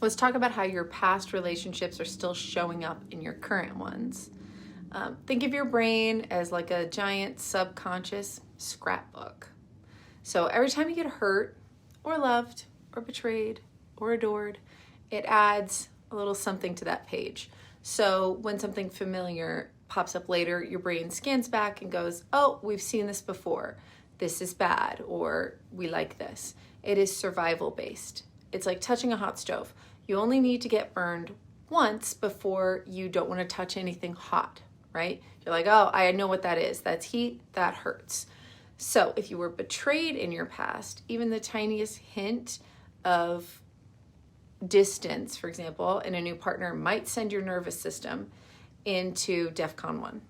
Let's talk about how your past relationships are still showing up in your current ones. Think of your brain as like a giant subconscious scrapbook. So every time you get hurt or loved or betrayed or adored, it adds a little something to that page. So when something familiar pops up later, your brain scans back and goes, oh, we've seen this before. This is bad, or we like this. It is survival based. It's like touching a hot stove. You only need to get burned once before you don't want to touch anything hot, right? You're like, oh, I know what that is. That's heat, that hurts. So if you were betrayed in your past, even the tiniest hint of distance, for example, in a new partner might send your nervous system into DEFCON 1.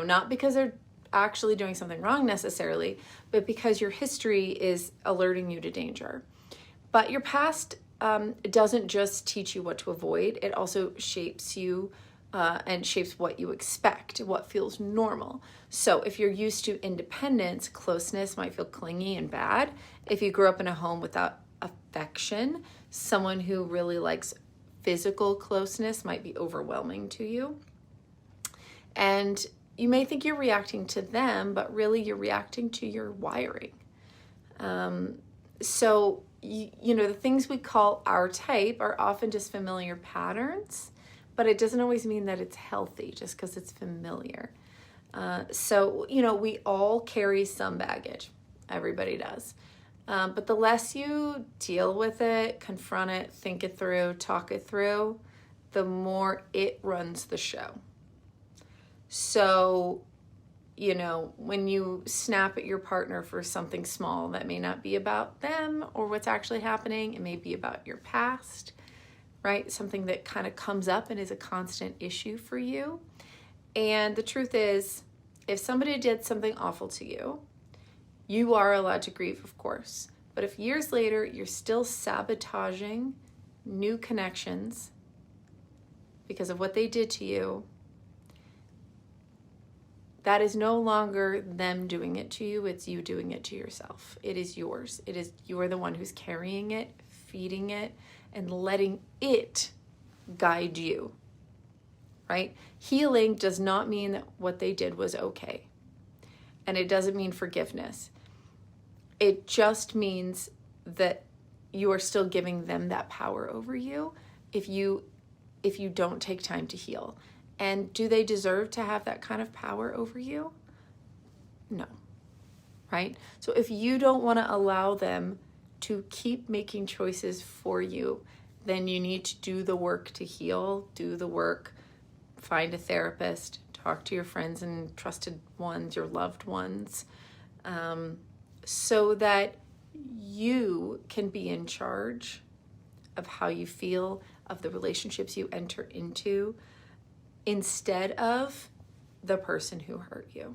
Not because they're actually doing something wrong necessarily, but because your history is alerting you to danger. But your past doesn't just teach you what to avoid, it also shapes you and shapes what you expect, what feels normal. So if you're used to independence, closeness might feel clingy and bad. If you grew up in a home without affection, someone who really likes physical closeness might be overwhelming to you. And you may think you're reacting to them, but really you're reacting to your wiring. So the things we call our type are often just familiar patterns, but it doesn't always mean that it's healthy just because it's familiar. So we all carry some baggage. Everybody does. But the less you deal with it, confront it, think it through, talk it through, the more it runs the show. So, when you snap at your partner for something small that may not be about them or what's actually happening, it may be about your past, right? Something that kind of comes up and is a constant issue for you. And the truth is, if somebody did something awful to you, you are allowed to grieve, of course. But if years later you're still sabotaging new connections because of what they did to you, that is no longer them doing it to you, it's you doing it to yourself. It is yours. You are the one who's carrying it, feeding it, and letting it guide you, right? Healing does not mean that what they did was okay. And it doesn't mean forgiveness. It just means that you are still giving them that power over you if you don't take time to heal. And do they deserve to have that kind of power over you? No, right? So if you don't want to allow them to keep making choices for you, then you need to do the work to heal, do the work, find a therapist, talk to your friends and trusted ones, your loved ones, so that you can be in charge of how you feel, of the relationships you enter into, instead of the person who hurt you.